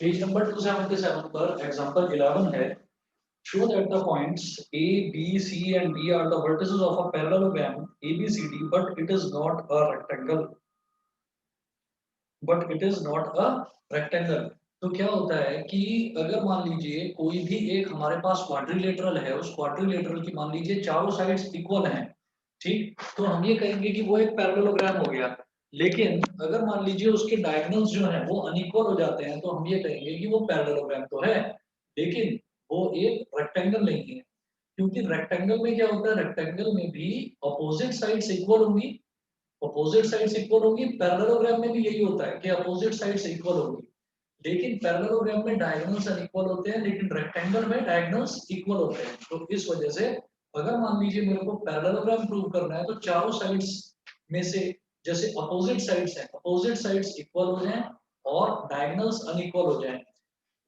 Page number 277 पर example 11 है. Show that the points A, B, C and D are the vertices of a parallelogram ABCD, but it is not a rectangle. But it is not a rectangle. तो क्या होता है कि अगर मान लीजिए कोई भी एक हमारे पास क्वाड्रिलेटरल है, उस क्वाड्रिलेटरल की मान लीजिए चारों साइड्स इक्वल हैं, ठीक, तो हम ये कहेंगे कि वो एक पैरेललोग्राम हो गया. लेकिन अगर मान लीजिए उसके डायगोनल्स जो हैं वो अनइक्वल हो जाते हैं, तो हम ये कहेंगे कि वो पैरेललोग्राम तो है, लेकिन वो एक रेक्टेंगल नहीं है. क्योंकि रेक्टेंगल में क्या होता है, रेक्टेंगल में भी अपोजिट साइड्स इक्वल होंगी. अपोजिट साइड्स इक्वल होंगी. पैरेललोग्राम में भी यही होता है कि अपोजिट साइड्स इक्वल होंगी. लेकिन पैरेललोग्राम में डायगोनल्स अनइक्वल होते हैं, लेकिन रेक्टेंगल में डायगोनल्स इक्वल होते हैं. तो इस वजह से अगर मान लीजिए मेरे को पैरेललोग्राम प्रूव करना है, तो चारों साइड्स में से जैसे अपोजिट साइड्स हैं, अपोजिट साइड्स इक्वल हो जाएं और डायगोनल्स अनइक्वल हो जाएं.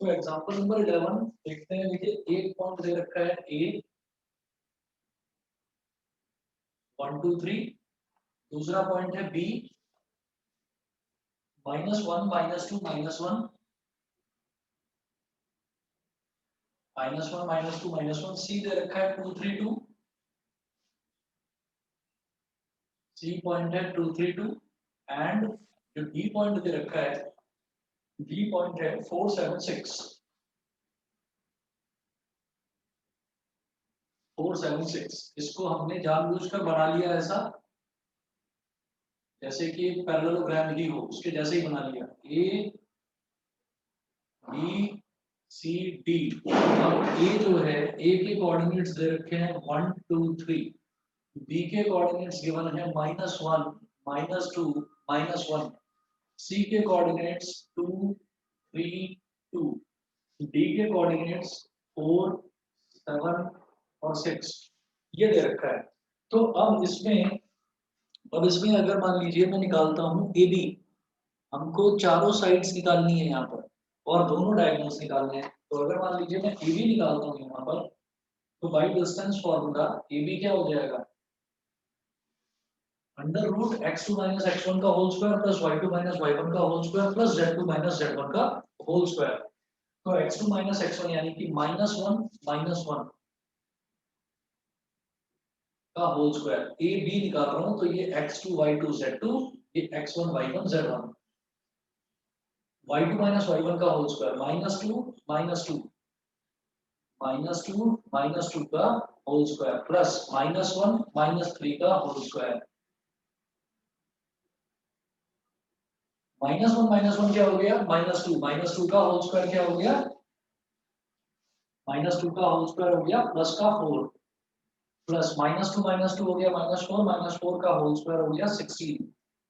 तो एग्जांपल नंबर 11 देखते हैं. देखिए एक पॉइंट दे रखा है ए 1 2 3. दूसरा पॉइंट है बी -1 -2 -1 -1 -2 -1. सी दे रखा है 2 3 2. सी पॉइंट है 2 3 2. एंड जो डी पॉइंट दे रखा है, डी पॉइंट है 4 7 6. 4 7 6. इसको हमने जानबूझकर बना लिया ऐसा, जैसे कि पैरेललोग्राम ही हो, उसके जैसे ही बना लिया. A B C D. अब ए जो है, ए के कोऑर्डिनेट्स दे रखे हैं 1 2 3. बी के कोऑर्डिनेट्स गिवन है -1 -2 -1. सी के कोऑर्डिनेट्स 2 3 2. डी के कोऑर्डिनेट्स 4 7 और 6 ये दे रखा है. तो अब इसमें अगर मान लीजिए मैं निकालता हूँ ए बी. हमको चारों साइड्स निकालनी है यहाँ पर और दोनों डायगोनल्स निकालने हैं. तो अगर मान लीजिए मैं ए बी निकालता हूँ यहाँ पर, तो by distance formula A B क्या हो जाएगा, under root x2 minus x1 का whole square plus y2 minus y1 का whole square plus z2 minus z1 का होल स्क्वायर. तो x2 माइनस x1 यानी कि -1 का होल स्क्वायर. ए बी निकाल रहा हूं, तो ये x2 y2 z2, ये x1 y1 z1. y2 minus y1 का होल स्क्वायर -2 का होल स्क्वायर प्लस -1 -3 का होल स्क्वायर. -1 क्या हो गया, -2 का होल स्क्वायर क्या हो गया, -2 का होल स्क्वायर हो गया प्लस का 4 प्लस -2 हो गया -4 का होल स्क्वायर हो गया 16.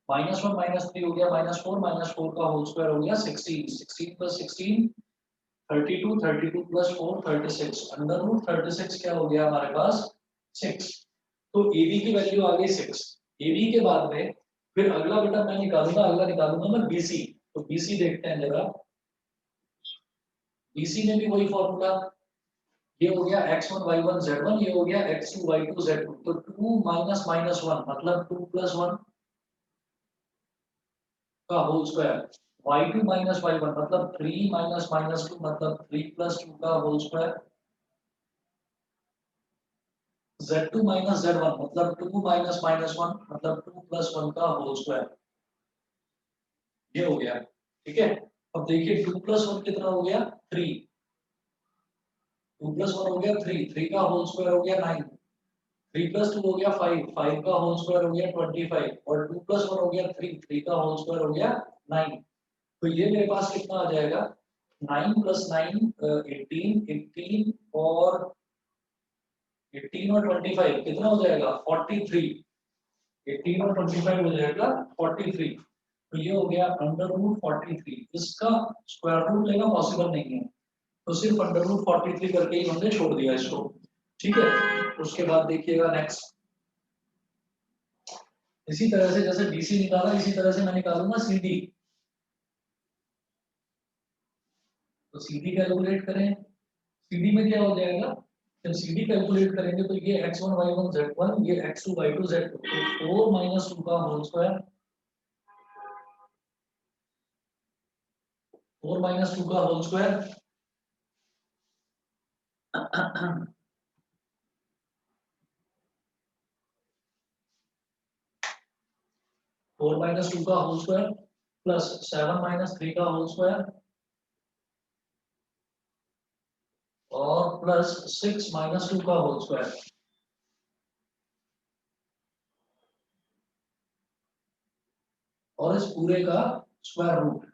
-1 -3 हो गया -4 का होल स्क्वायर हो गया 16. 16 प्लस 16 32 32 प्लस 4 36. अंडर रूट 36 क्या हो गया हमारे पास 6. तो ए बी की वैल्यू आ गई 6. ए बी के बाद में फिर अगला बेटा मैं निकालूंगा मैं बीसी. तो बीसी देखते हैं जरा. बीसी में भी वही फॉर्मूला, ये हो गया x1 y1 z1, ये हो गया x2 y2 z2. तो 2 माइनस माइनस 1 मतलब 2 प्लस 1 का whole square. y2 minus y1 मतलब 3 माइनस माइनस 2 मतलब 3 प्लस 2 का whole square. z2 minus z1 मतलब 2 माइनस माइनस 1 मतलब 2 प्लस 1 का होल स्क्वायर. ये हो गया, ठीक है. अब देखिए 2 प्लस 1 कितना हो गया 3. 2 प्लस 1 हो गया 3. 3 का होल स्क्वायर हो गया 9. 3 प्लस 2 हो गया 5. 5 का होल स्क्वायर हो गया 25 और 2 प्लस 1 हो गया 3. 3 का होल स्क्वायर हो गया 9. तो ये मेरे पास कितना आ जाएगा, 9 प्लस 9 18. 18 और 18 और 25 कितना हो जाएगा 43. 18 और 25 हो जाएगा 43. तो ये हो गया अंडर रूट 43. इसका स्क्वायर रूट लेना पॉसिबल नहीं है, तो सिर्फ अंडर रूट 43 करके ही हमने छोड़ दिया इसको, ठीक है. उसके बाद देखिएगा नेक्स्ट. इसी तरह से जैसे BC निकाला, इसी तरह से मैं निकालूंगा CD. तो CD कैलकुलेट करें. CD में क्या हो जाएगा, जब CD कैलकुलेट करेंगे तो ये x1 y1 z1, ये x2 y2 z2. तो 4 माइनस 2 का होल स्क्वायर 4 माइनस 2 का होल स्क्वायर 4 माइनस 2 का होल स्क्वायर प्लस 7 माइनस 3 का होल स्क्वायर और प्लस 6 माइनस 2 का होल स्क्वायर और इस पूरे का स्क्वायर रूट।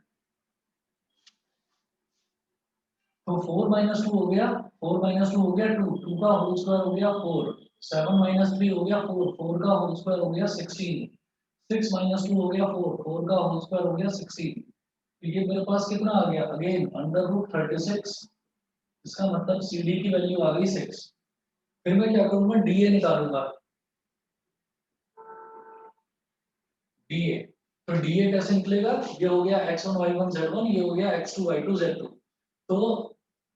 तो 4 माइनस 2 हो गया, 4 माइनस 2 हो गया 2, 2 का होल स्क्वायर हो गया 4, 7 माइनस 3 हो गया 4, 4 का होल स्क्वायर हो गया 16, 6 माइनस 2 हो गया 4, 4 का होल स्क्वायर हो गया 16। तो ये मेरे पास कितना आ गया, अगेन अंडर रूट 36। इसका मतलब सी डी की वैल्यू आ गई 6। फिर मैं क्या करूंगा, डी ए निकालूंगा। डी ए, तो डी ए कैसे निकलेगा, ये हो गया x1 y1 z1, ये हो गया x2 y2 z2। तो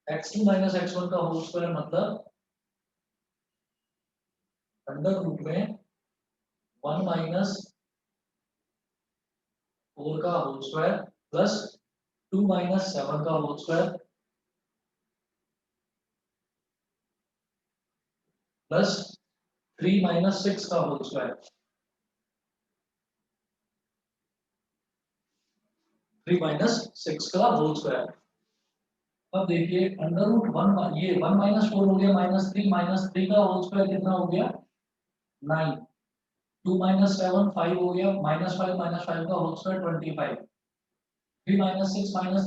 x2 माइनस x1 का होल स्क्वायर मतलब अंडर रूट में 1 माइनस 4 का होल स्क्वायर प्लस 2 माइनस 7 का होल स्क्वायर प्लस 3 माइनस 6 का होल स्क्वायर, 3 माइनस 6 का होल स्क्वायर। अब देखिए अंडर रूट 1, ये 1 माइनस 4 हो गया माइनस 3 का होल स्क्वायर कितना हो गया 9, 2 माइनस 7 5 हो गया माइनस 5 का होल स्क्वायर 25, 3 माइनस 6 माइनस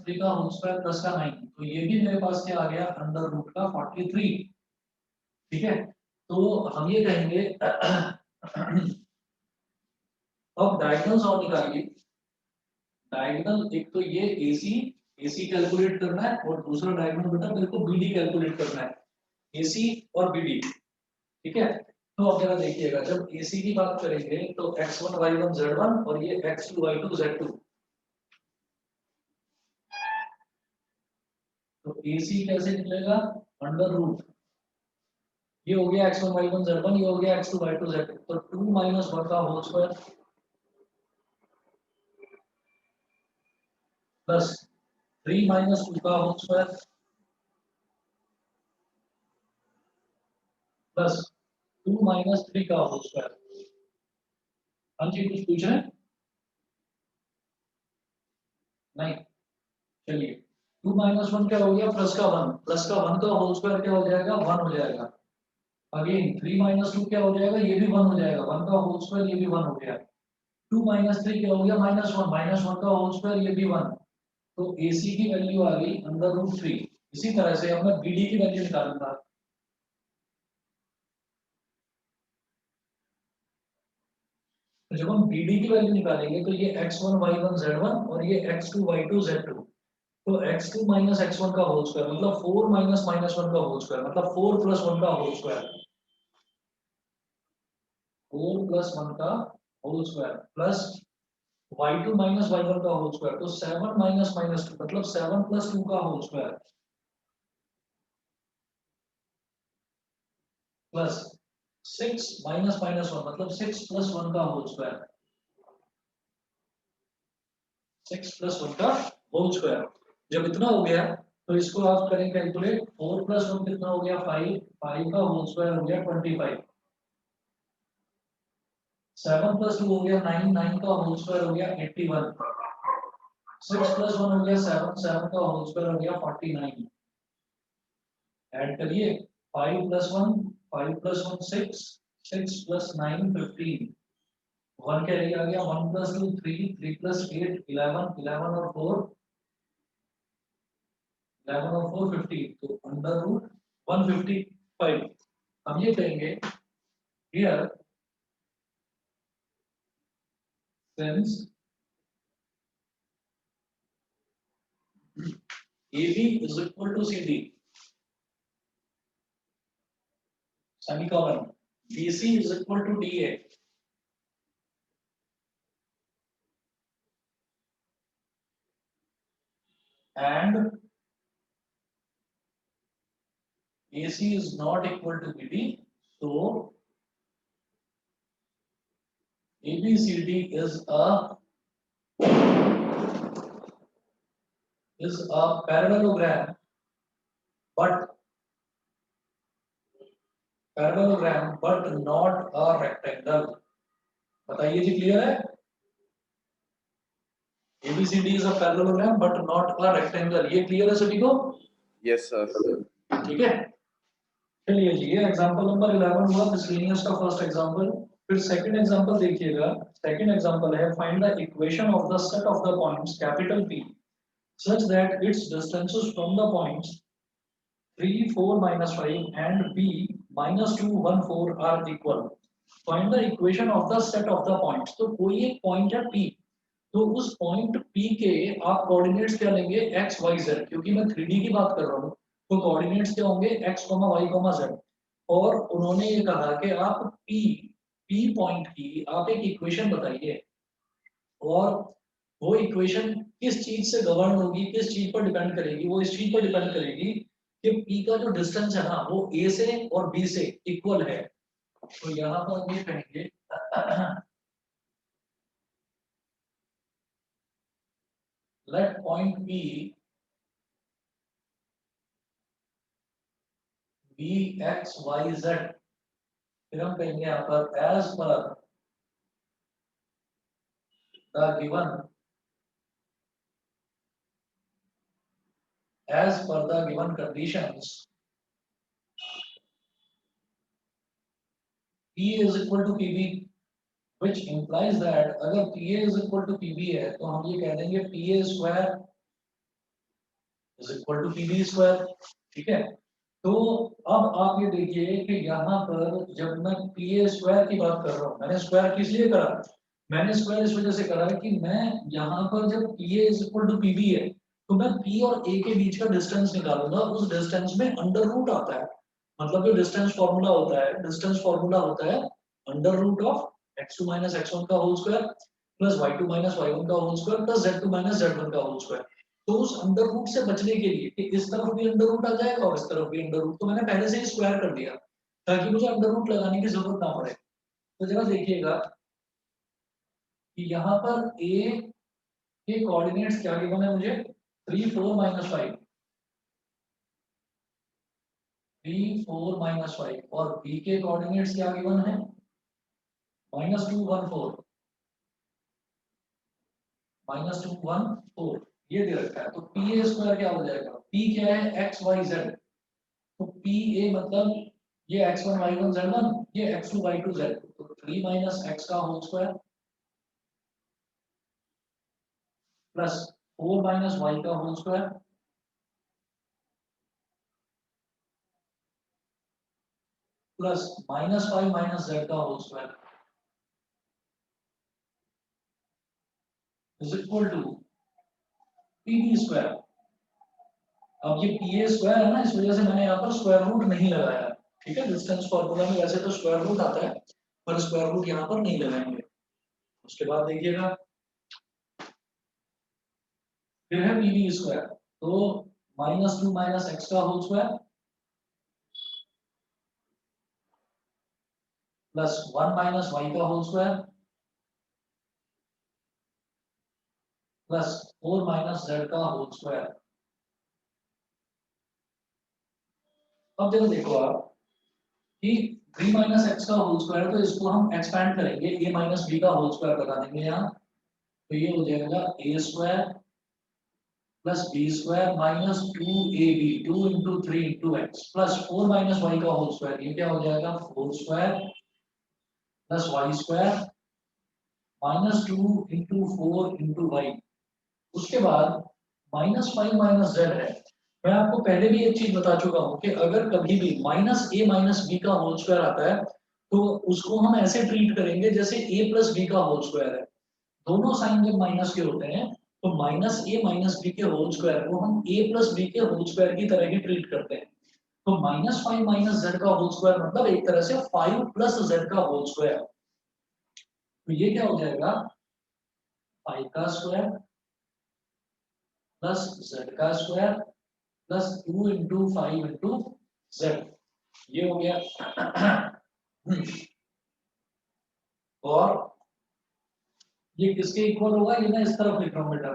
3 का होल स्क्वायर प्लस का 9। तो ये भी मेरे पास क्या आ गया अंडर रूट का 43। ठीक है, तो हम ये कहेंगे अब डायगोनल्स और निकालिए। डायगोनल एक तो ये एसी, एसी कैलकुलेट करना है और दूसरा डायगोनल बेटा मेरे को बीडी कैलकुलेट करना है, एसी और बीडी। ठीक है, तो अब जरा देखिएगा, जब एसी की बात करेंगे तो x1 y1 z1 और ये x2 y2 z2। तो एसी कैसे निकलेगा, अंडर रूट, ये हो गया x1 y1 z1, ये हो गया x2 y2 z2। तो 2 माइनस 1 का होल स्क्वायर प्लस 3 माइनस 2 का होल स्क्वायर प्लस 2 माइनस 3 का होल स्क्वायर। हाँ जी, कुछ पूछ रहे हैं? नहीं, चलिए 2 माइनस 1 क्या हो गया, प्लस का 1, प्लस का 1 का होल स्क्वायर क्या हो जाएगा 1 हो जाएगा। अगेन 3 माइनस 2 क्या हो जाएगा, ये भी 1 हो जाएगा, 1 का होल स्क्वायर ये भी 1 हो गया। 2 माइनस 3 क्या हो गया माइनस 1 का होल स्क्वायर ये भी 1। तो AC की वैल्यू आ गई अंडर रूट 3। इसी तरह से अब मैं BD की वैल्यू निकालूंगा। तो जब हम BD की वैल्यू निकालेंगे तो ये x1 y1 z1 और ये x2 y2 z2। तो x2 माइनस x1 का होल स्क्वायर मतलब 4 माइनस माइनस 1 का होल स्क्वायर मतलब 4 प्लस 1 का होल स्क्वायर, 4 प्लस 1 का whole square plus y2 minus y1 का होल स्क्वायर। तो 7 माइनस माइनस 2 मतलब 7 प्लस 2 का whole square plus 6 minus minus 1 मतलब 6 प्लस 1 का होल स्क्वायर, 6 प्लस 1 का होल स्क्वायर। जब इतना हो गया तो इसको आप करें कैलकुलेट, 4 प्लस 1 कितना हो गया 5, 5 का होल स्क्वायर हो गया 25, 7 प्लस 2 हो गया 9, 9 का होल स्क्वायर हो गया 81, 6 प्लस 1 हो गया 7, 7 का होल स्क्वायर हो गया 49। ऐड करिए 5 प्लस 1, 5 प्लस 1 6, 6 प्लस 9 15, 1 कैरी आ गया, 1 प्लस 2 3, 3 प्लस 8 11, 11 और 4, 11 और 4 15। तो अंडर रूट 155। हम ये कहेंगे here since AB is equal to CD, semicolon, BC is equal to DA, and AC is not equal to BD, so ABCD is a is a parallelogram but not a rectangle. बताइए जी, clear है? ABCD is a parallelogram but not a rectangle. ये clear है सभी को? Yes sir. ठीक है, चलिए जी, ये एग्जांपल नंबर 11 हुआ मिसलेनियस का फर्स्ट एग्जांपल। फिर सेकंड एग्जांपल देखिएगा। सेकंड एग्जांपल है find the equation of the set of the points capital P such that its distances from the points 3, 4, minus 5 and B minus 2, 1, 4 are equal. Find the equation of the set of the points. तो कोई एक point है P, तो उस point P के आप coordinates क्या लेंगे? x, y, z, क्योंकि मैं 3D की बात कर रहा हूँ, तो कोऑर्डिनेट्स क्या होंगे? x, y, z। और उन्होंने ये कहा कि आप P पॉइंट की आप एक इक्वेशन बताइए, और वो इक्वेशन किस चीज से गवर्न होगी, किस चीज पर डिपेंड करेगी? वो इस चीज पर डिपेंड करेगी कि P का जो डिस्टेंस है ना वो A से और B से इक्वल है। तो यहाँ पर ये कहेंगे let point P be x y z. फिर हम कहेंगे यहाँ पर as per the given conditions P is equal to PB, which implies that अगर PA is equal to PB है तो हम ये कह देंगे PA square is equal to PB square. ठीक है, तो अब आप ये देखिए कि यहाँ पर जब मैं PA स्क्वायर की बात कर रहा हूँ, मैंने स्क्वायर किस लिए करा? मैंने स्क्वायर इस वजह से करा कि मैं यहाँ पर जब PA is equal to PB है तो मैं P और A के बीच का डिस्टेंस निकालूंगा। उस डिस्टेंस में अंडर रूट आता है, मतलब जो डिस्टेंस फॉर्मूला होता है, डिस्टेंस फॉर्मूला होता है under root of x2 minus x1 का whole square plus y2 minus y1 का whole square plus z2 minus z1 का होल स्क्वायर। तो उस अंडर रूट से बचने के लिए कि इस तरफ भी अंडर रूट आ जाएगा और इस तरफ भी अंडर रूट, तो मैंने पहले से ही स्क्वायर कर दिया ताकि मुझे अंडर रूट लगाने की जरूरत ना पड़े। तो जरा देखिएगा कि यहाँ पर a के कोऑर्डिनेट्स क्या गिवन है मुझे? 3, 4, माइनस 5, 3, 4, माइनस 5, और b के कोऑर्डिनेट्स क्या गिवन है? -2, 1, 4, -2, 1, 4 ये दे रखा है। तो पी ए स्क्वायर क्या हो जाएगा? p क्या है? x, y, z। तो पी ए मतलब ये x1, y1, z1, ये x2, y2, z2, तो 3 माइनस x का whole square plus 4 minus y का whole square plus -5 minus z का whole square is equal to PB square. अब ये पी ए स्क्वायर है ना, इस वजह से मैंने यहाँ पर स्क्वायर रूट नहीं लगाया। ठीक है, डिस्टेंस फॉर्मूला में वैसे तो स्क्वायर रूट आता है, पर स्क्वायर रूट यहाँ पर नहीं लगाएंगे। उसके बाद देखिएगा फिर है पीबी स्क्वायर, तो -2 माइनस एक्स का whole square plus 1 minus y का whole square plus 4 minus z का होल स्क्वायर। अब जब देखो आप कि 3 माइनस एक्स का होल स्क्वायर, तो इसको हम एक्सपैंड करेंगे, a माइनस बी का होल स्क्वायर लगा देंगे यहाँ, तो ये हो जाएगा a square plus b square minus 2ab, 2 into 3 into x plus 4 minus y का होल स्क्वायर, ये क्या हो जाएगा? 4 square plus y square -2 into 4 into y. उसके बाद -5 माइनस जेड है। मैं आपको पहले भी एक चीज बता चुका हूं कि अगर कभी भी माइनस ए माइनस बी का होल स्क्वायर आता है तो उसको हम ऐसे ट्रीट करेंगे जैसे a प्लस बी का होल स्क्वायर है। दोनों साइन जब माइनस के होते हैं तो माइनस ए माइनस बी के होल स्क्वायर को हम a प्लस बी के होल स्क्वायर की तरह ही ट्रीट करते हैं। तो -5 माइनस जेड का होल स्क्वायर मतलब एक तरह से 5 प्लस जेड का होल स्क्वायर। तो ये क्या हो जाएगा? 5 का स्क्वायर प्लस जेड का square plus 2 into 5 into Z, ये हो गया। और ये किसके इक्वल होगा? ये मैं इस तरफ लिख रहा हूँ बेटा,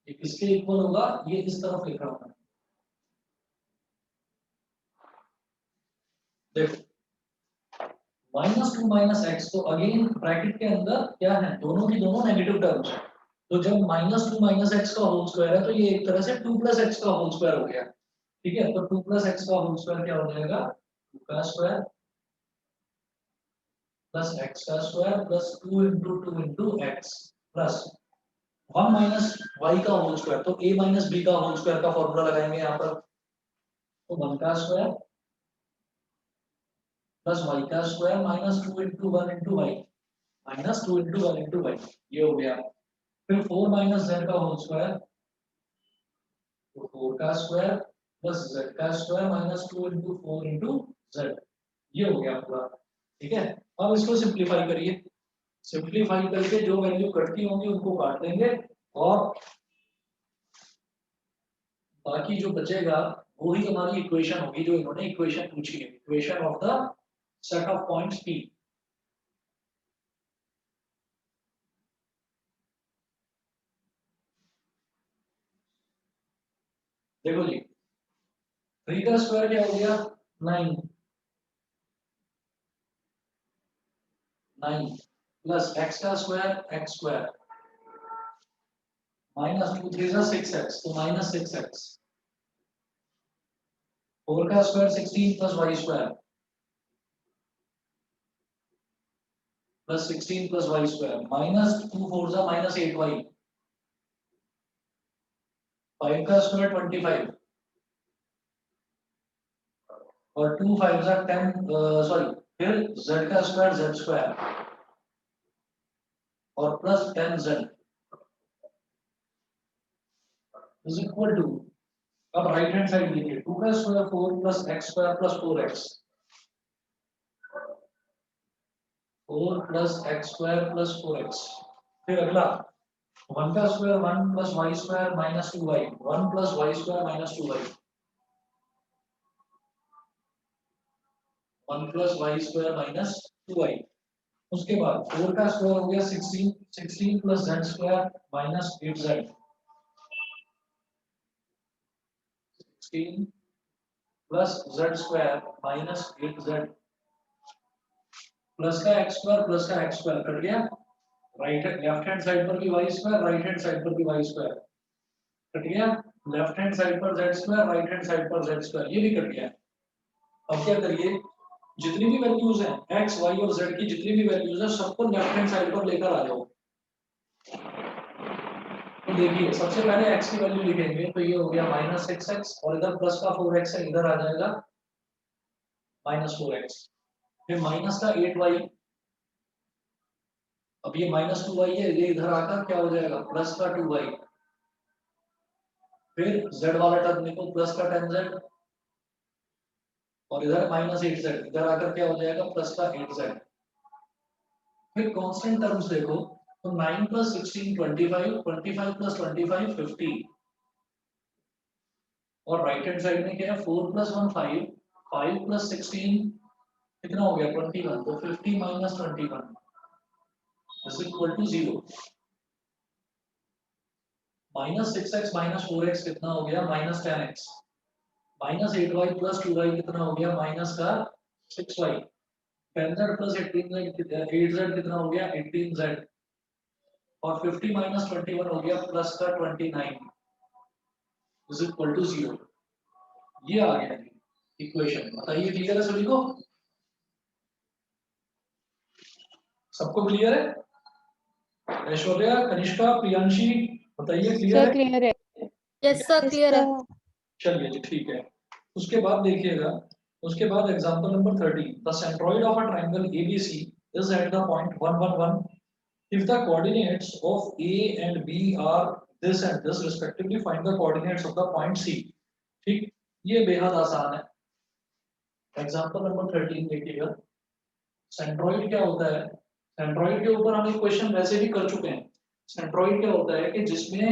ये किसके इक्वल होगा, ये इस तरफ लिख रहा हूं मैं, देखो -2 -x, तो अगेन ब्रैकेट के अंदर क्या है, दोनों की दोनों नेगेटिव टर्म्स है, तो जब -2 -x का होल स्क्वायर है तो ये एक तरह से 2 + x का होल स्क्वायर हो गया, ठीक है। तो 2 + x का होल स्क्वायर क्या हो जाएगा, 2 का स्क्वायर प्लस x का square plus 2 × 2 × x plus 1 - y का होल स्क्वायर, तो a - b का होल स्क्वायर का फॉर्मूला लगाएंगे यहाँ पर, तो 1 का स्क्वायर प्लस y का स्क्वायर -2 × 1 × y -2 × 1 × y, ये हो गया। फिर 4 - z का होल स्क्वायर, तो 4 का स्क्वायर प्लस z का स्क्वायर -2 × 4 × z, ये हो गया पूरा, ठीक है। अब इसको सिंपलीफाई करिए, सिंपलीफाई करके जो वैल्यू कटती होंगी उनको काट देंगे, और बाकी जो बचेगा वो ही हमारी इक्वेशन होगी, जो इन्होंने इक्वेशन पूछी है, equation of the set of points P। देखो जी, 3 का स्क्वायर क्या हो गया, 9, 9 प्लस x का स्क्वायर x स्क्वायर -2 3 × 6x, तो -6x, 4 का square 16 plus y square plus 16 plus y square -2 4 -8y, 5 का स्क्वायर 25 और 2 5 10, सॉरी, फिर z का स्क्वायर z स्क्वायर और plus 10z is equal to, अब राइट हैंड साइड लिखिए, 2 का square 4 plus x square plus 4x, 4 plus x square plus 4x। फिर अगला 1 का square 1 plus y square minus 2y, 1 plus y square minus 2y, 1 plus y square minus 2y। उसके बाद 4 का square हो गया 16, 16 plus z square minus 8z, 16 plus z square minus 8z plus का x square plus का x square cut गया, right left hand side पर भी y square, right hand side पर भी y स्क्वायर कट गया, लेफ्ट हैंड साइड पर z square, right hand side पर z स्क्वायर, ये भी कट गया। अब क्या करिए, जितनी भी वैल्यूज हैं x y और z की, जितनी भी वैल्यूज हैं सबको लेफ्ट हैंड साइड पर लेकर आ जाओ। तो देखिए सबसे पहले x की वैल्यू लिखेंगे, तो ये हो गया -6x और इधर प्लस का 4x है, इधर आ जाएगा -4x, फिर माइनस का 8y, अब ये -2y है, ये इधर आकर क्या हो जाएगा प्लस का 2y, फिर z वाला टर्म लिखो प्लस का 10z और इधर -8z, इधर आकर क्या हो जाएगा प्लस का 8z। फिर कांस्टेंट टर्म्स देखो, तो 9 + 16 25, 25 + 25 50, और राइट हैंड साइड में क्या है 4 + 1 5, 5 + 16 कितना हो गया 21, तो 50 - 21 is equal to 0। -6x - 4x कितना हो गया -10x, -8y + 2y कितना हो गया माइनस का 6y, 10z + 18z 8z कितना हो गया 18z, और 50 - 21 हो गया प्लस का 29 इज इक्वल टू 0। ये आ गया इक्वेशन, बताइए क्लियर है सभी को, सबको क्लियर है, ऐश्वर्या कनिष्का प्रियांशी, बताइए क्लियर सर है। क्लियर है। यस सर क्लियर है। चलिए जी ठीक है, उसके बाद देखिएगा, उसके बाद example number 30, the centroid of a triangle ABC is at the point 1 1 1 if the coordinates of a and b are this and this respectively find the coordinates of the point c। ठीक, ये बेहद आसान है। Example number 13 देखिएगा, centroid क्या होता है, centroid के ऊपर हम एक क्वेश्चन वैसे भी कर चुके हैं। सेंट्रोइड क्या होता है कि जिसमें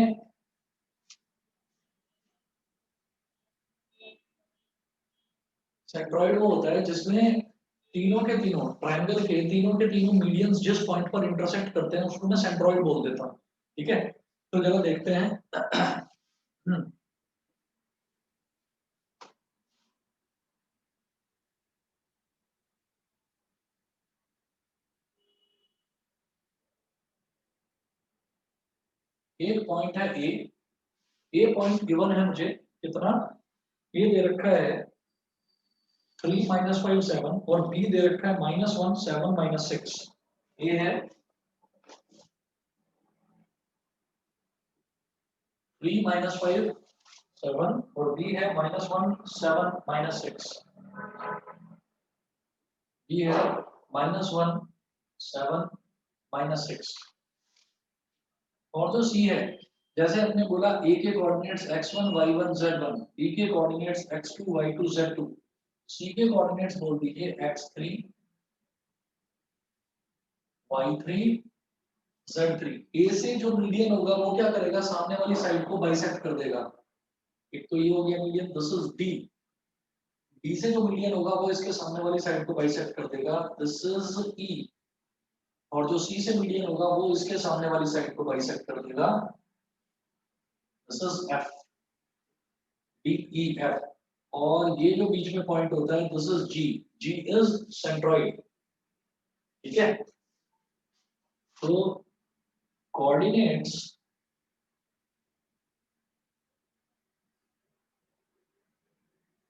सेंट्रोइड वो होता है जिसमें तीनों के तीनों ट्रायंगल के तीनों मीडियंस जिस पॉइंट पर इंटरसेक्ट करते हैं उसको मैं सेंट्रोइड बोल देता हूँ, ठीक है। तो चलो देखते हैं। एक पॉइंट है ए पॉइंट गिवन है मुझे कितना, ए दे रखा है 3 - 5 7 और बी दे रखा है -1 7 -6। ए है 3 - 5 7 और बी है -1 7 -6। बी है -1 7 -6। और जो सी है, जैसे हमने बोला ए के coordinates x1 y1 z1, B के coordinates x2 y2 z2, C के कोऑर्डिनेट्स बोल दीजिए x3 y3 z3। ए से जो मीडियन होगा वो क्या करेगा, सामने वाली साइड को बाइसेक्ट कर देगा। एक तो ये हो गया median, this is D. D से जो मीडियन होगा वो इसके सामने वाली साइड को बाइसेक्ट कर देगा, दिस इज ई। और जो सी से मीडियन होगा वो इसके सामने वाली साइड को बाइसेक्ट कर देगा, this is F. D E F. और ये जो बीच में पॉइंट होता है this is G. G is centroid. ठीक है, तो कोऑर्डिनेट्स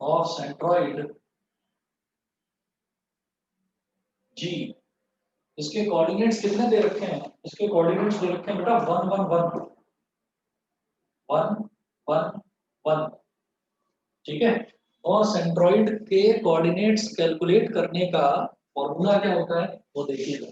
ऑफ सेंट्रॉइड जी, इसके कोऑर्डिनेट्स कितने दे रखे हैं, इसके कोऑर्डिनेट्स दे रखे हैं बेटा 1 1 1 1 1 1। ठीक है, और सेंट्रॉइड के कोऑर्डिनेट्स कैलकुलेट करने का फॉर्मूला क्या होता है वो देखिएगा।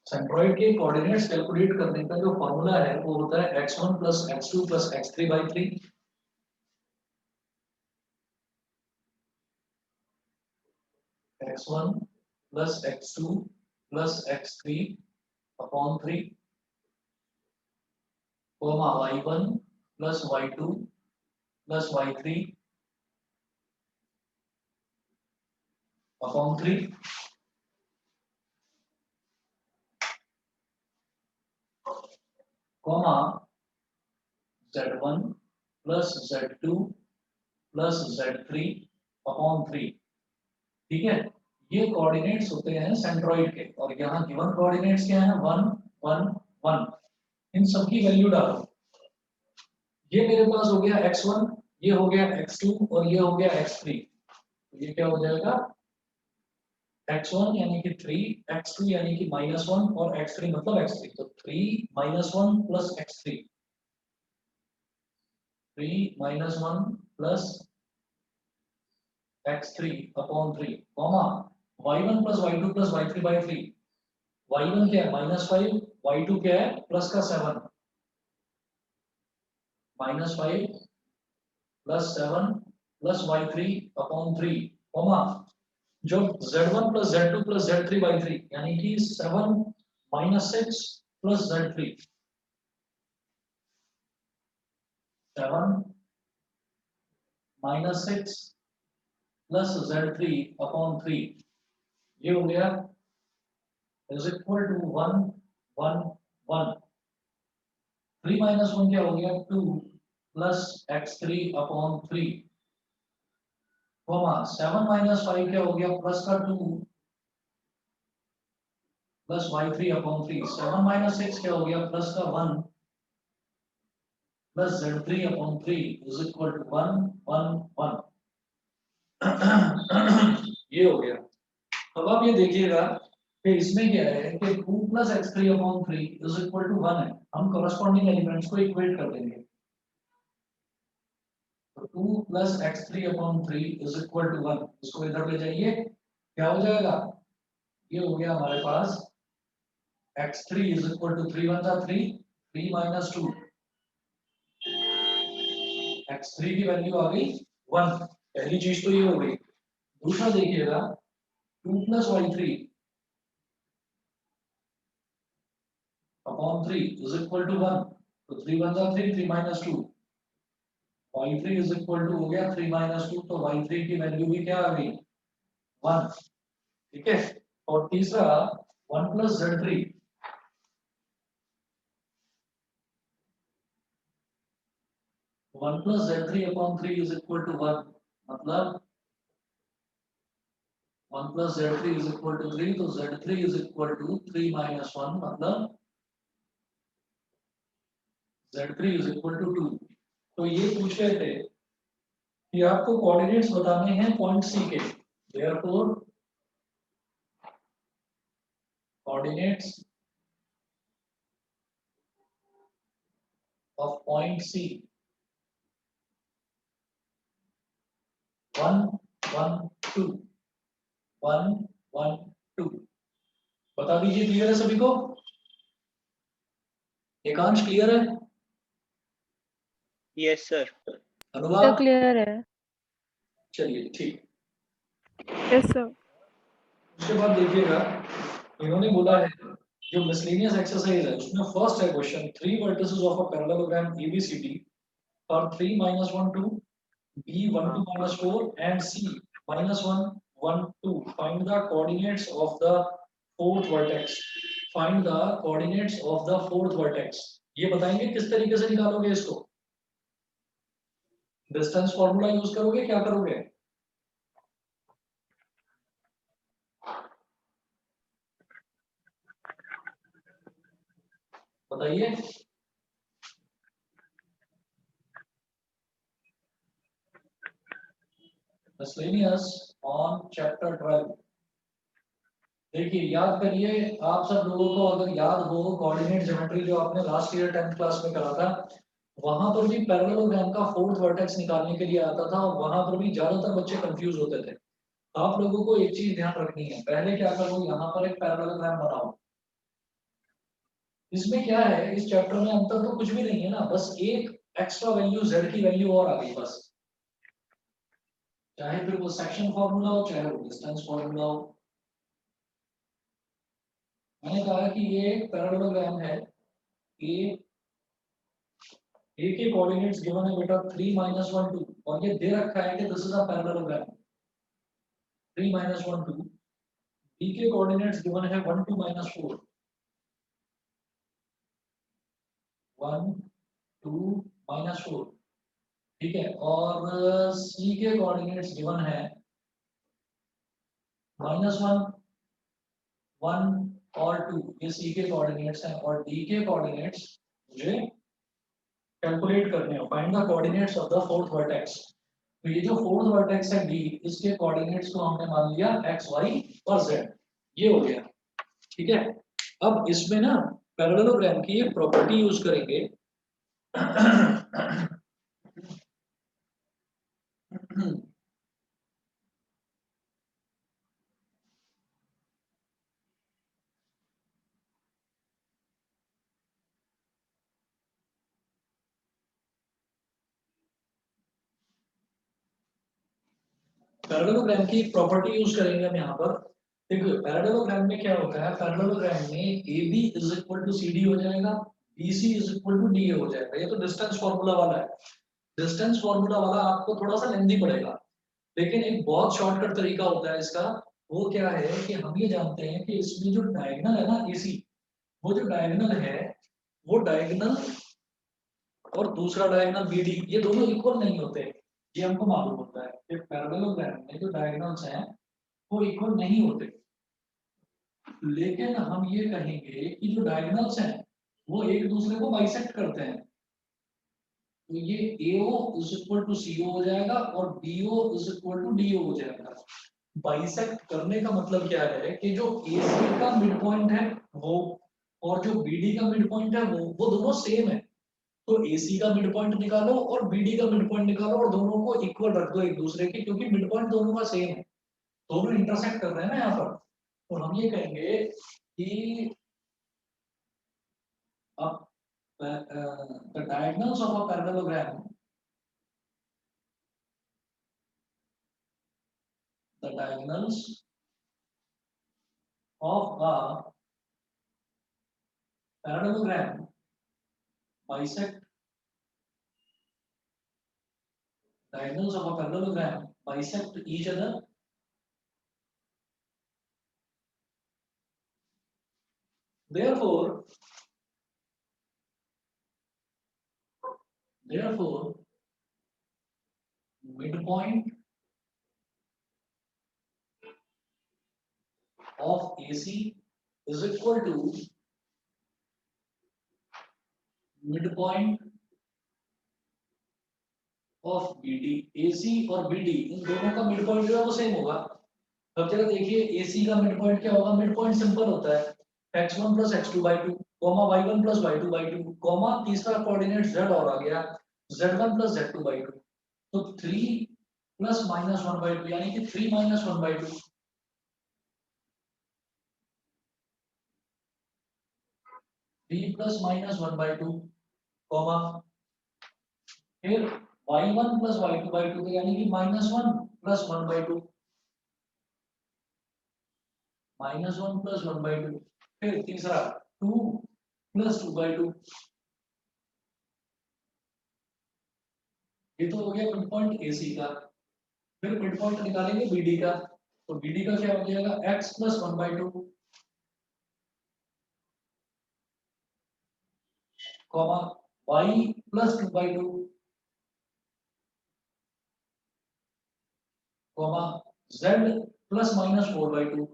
सेंट्रॉइड के कोऑर्डिनेट्स कैलकुलेट करने का जो फॉर्मूला है वो होता है x1 + x2 + x3/3। x1 + x2 + x3/3 comma y1 + y2 + y3/3 comma z1 + z2 + z3/3। ठीक है, ये कोऑर्डिनेट्स होते हैं सेंट्रॉइड के, और यहाँ गिवन कोऑर्डिनेट्स क्या है 1 1 1। इन सब की वैल्यू डालो। ये मेरे पास हो गया x1, ये हो गया x2 और ये हो गया x3। तो ये क्या हो जाएगा, x1 यानी कि 3, x2 यानी कि -1 और x3 मतलब x3। तो 3 - 1 + x3, 3 - 1 + x3/3 comma y1 + y2 + y3/3। y1 क्या है -5, y2 क्या है प्लस का 7, -5 + 7 + y3/3 कॉमा जो z1 + z2 + z3/3 यानी कि 7 - 6 + z3, 7 - 6 + z3/3। ये हो गया इज इक्वल टू 1 1 1। 3 - 1 क्या हो गया 2 + x3/3 कॉमा 7 - 5 क्या हो गया प्लस का 2 + y3/3। 7 - 6 क्या हो गया प्लस का 1 + z3/3 इज इक्वल टू 1 1 1। ये हो गया। अब आप ये देखिएगा कि इसमें क्या है कि 2 + x3/3 इज इक्वल टू 1 है। हम करस्पॉन्डिंग एलिमेंट्स को इक्वेट कर देंगे। तो 2 + x3/3 इज इक्वल टू 1, इसको इधर ले जाइए, क्या हो जाएगा, ये हो गया हमारे पास x3 is equal to 3 × 1 = 3, 3 - 2 x3 की वैल्यू आ गई 1, पहली चीज तो ये हो गई। दूसरा देखिएगा 2 + y3 upon 3 is equal to 1, तो 3 1 जा 3, 3 - 2 y3 इज इक्वल टू हो गया 3 - 2, तो y3 की वैल्यू भी क्या आ गई 1, ठीक है। और तीसरा 1 + z3 1 + z3 upon 3 is equal to 1, मतलब 1 + z3 इज इक्वल टू 3, तो z3 इज इक्वल टू 3 - 1, मतलब z3 इज इक्वल टू 2। तो ये पूछ रहे थे कि आपको कोऑर्डिनेट्स बताने हैं पॉइंट सी के, therefore coordinates of point C 1 1 2 1 1 2, बता दीजिए। क्लियर है सभी को? एकांश क्लियर है? Yes sir. सर अनुराग क्लियर है। चलिए ठीक। Yes sir. उसके बाद देखिएगा इन्होंने बोला है जो मिसलेनियस एक्सरसाइज है उसमें फर्स्ट है question 3 vertices of a parallelogram ABCD for 3 - 1 2 B 1 2 - 4 and C -1 1 2, find the coordinates of the fourth vertex, find the coordinates of the fourth vertex। ये बताएंगे किस तरीके से निकालोगे इसको, डिस्टेंस फॉर्मूला यूज करोगे, क्या करोगे? बताइए। Miscellaneous on chapter 12। देखिए याद करिए, आप सब लोगों को अगर याद हो कोऑर्डिनेट ज्योमेट्री जो आपने लास्ट ईयर 10th क्लास में करा था, वहां पर भी पैरेललोग्राम का फोर्थ वर्टेक्स निकालने के लिए आता था और वहां पर भी ज्यादातर बच्चे कंफ्यूज होते थे। आप लोगों को एक चीज ध्यान रखनी है, पहले क्या करो, यहाँ पर एक पैरेललोग्राम बनाओ। इसमें क्या है, इस चैप्टर में अंतर तो कुछ भी नहीं है ना, बस एक एक्स्ट्रा वैल्यू z की वैल्यू और आ गई बस, चाहे फिर वो सेक्शन फॉर्मूला हो चाहे वो डिस्टेंस फॉर्मूला हो। मैंने कहा कि ये एक पैरेललोग्राम है, ए के कोऑर्डिनेट्स गिवन है बेटा 3 - 1 2, और ये दे रखा है कि this is a parallelogram 3 - 1 2। B के कोऑर्डिनेट्स गिवन है 1 2 - 4 1 2 - 4, ठीक है। और सी के कोऑर्डिनेट्स गिवन है -1 1 और 2, ये सी के कोऑर्डिनेट्स हैं। और डी के कोऑर्डिनेट्स मुझे कैलकुलेट करने हैं, find the coordinates of the fourth vertex. तो ये जो फोर्थ वर्टेक्स है डी, इसके कोऑर्डिनेट्स को हमने मान लिया x y और z, ये हो गया, ठीक है। अब इसमें ना पैरेललोग्राम की एक प्रॉपर्टी यूज करेंगे पैरेललोग्राम की एक प्रॉपर्टी यूज करेंगे हम यहाँ पर। देखिए पैरेललोग्राम में क्या होता है, पैरेललोग्राम में AB is equal to CD हो जाएगा, BC is equal to DA हो जाएगा। ये तो डिस्टेंस फॉर्मूला वाला है, डिस्टेंस फॉर्मूला वाला आपको थोड़ा सा लेंदी पड़ेगा, लेकिन एक बहुत शॉर्टकट तरीका होता है इसका। वो क्या है कि हम ये जानते हैं कि इसमें जो डायगोनल है ना AC, वो जो डायगोनल है वो डायगोनल और दूसरा डायगोनल BD, ये दोनों इक्वल नहीं होते। ये हमको मालूम होता है कि पैरेललोग्राम में जो डायगोनल्स हैं वो इक्वल नहीं होते, लेकिन हम ये कहेंगे कि जो डायगोनल्स हैं वो एक दूसरे को बाइसेक्ट करते हैं। तो ये AO is equal to CO हो जाएगा और BO is equal to DO हो जाएगा। बाइसेक्ट करने का मतलब क्या है कि जो AC का मिड पॉइंट है वो और जो BD का मिड पॉइंट है वो दोनों सेम है। तो AC का मिड पॉइंट निकालो और BD का मिड पॉइंट निकालो और दोनों को इक्वल रख दो एक दूसरे के, क्योंकि मिड पॉइंट दोनों का सेम है, दोनों इंटरसेक्ट कर रहे हैं ना यहाँ पर। तो हम ये कहेंगे कि अब the diagonals of a parallelogram the diagonals of a parallelogram bisect diagonals of a parallelogram bisect each other. Therefore, midpoint of AC is equal to midpoint of BD. AC और BD इन दोनों का मिडपॉइंट जो है वो same होगा। अब जरा देखिए AC का मिडपॉइंट क्या होगा। मिडपॉइंट सिंपल होता है x1 plus x2 by 2 comma y1 plus y2 by 2 comma तीसरा कोऑर्डिनेट z और आ गया z1 plus z2 by 2। तो 3 plus minus 1 by 2 यानी कि 3 minus 1 by 2। 3 plus minus 1 by 2 comma फिर y1 plus y2 by 2 यानी कि -1 plus 1 by 2 -1 plus 1 by 2। फिर तीसरा 2 plus 2 by 2। ये तो हो गया मिड पॉइंट AC का। फिर मिड पॉइंट निकालेंगे BD का। तो BD का क्या हो जाएगा x plus 1 by 2 comma y plus 2 by 2 comma z plus minus 4 by 2।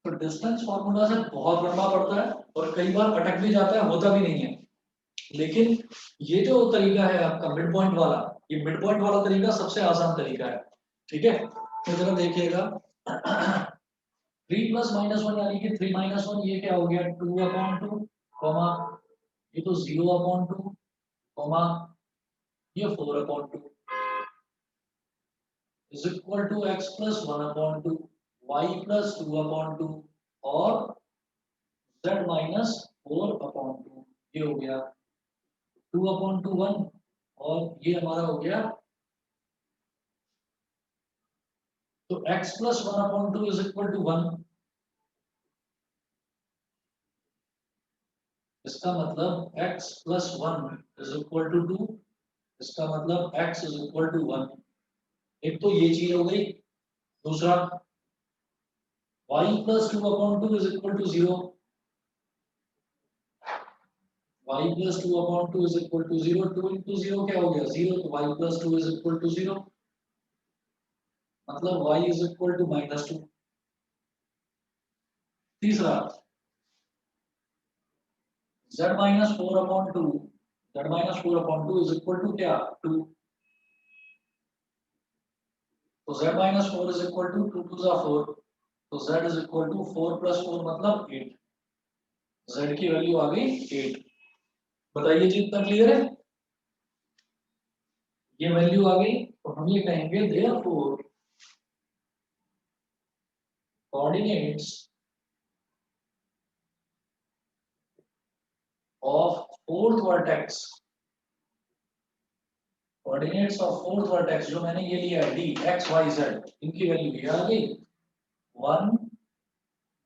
तो डिस्टेंस फार्मूला से बहुत लंबा पड़ता है और कई बार अटक भी जाता है, होता भी नहीं है। लेकिन ये जो तरीका है आपका मिड पॉइंट वाला, ये मिड पॉइंट वाला तरीका सबसे आसान तरीका है। ठीक है, तो जरा देखिएगा 3 plus -1 यानी कि 3 - 1 ये क्या हो गया 2/2 कॉमा ये तो 0/2 कॉमा ये 4/2 is equal to x plus 1/2 y plus 2/2 और z minus 4/2 ये हो गया 2/2 1 और ये हमारा हो गया तो x plus 1/2 is equal to 1। इसका मतलब x plus 1 is equal to 2। इसका मतलब x is equal to 1। एक तो ये चीज हो गई। दूसरा y plus 2/2 is equal to 0। y plus 2/2 is equal to 0। 2 into 0 क्या हो गया 0। तो y plus 2 is equal to 0 मतलब y is equal to -2। तीसरा z minus 4/2 z minus 4/2 is equal to क्या 2। तो z minus 4 is equal to 2 2 4। तो z is equal to 4 plus 4 मतलब 8। z की वैल्यू आ गई 8। बताइए जी इतना क्लियर है। ये वैल्यू आ गई तो हम ये कहेंगे therefore coordinates of fourth vertex coordinates of fourth vertex जो मैंने ये लिया है d x y z इनकी वैल्यू ये आ गई 1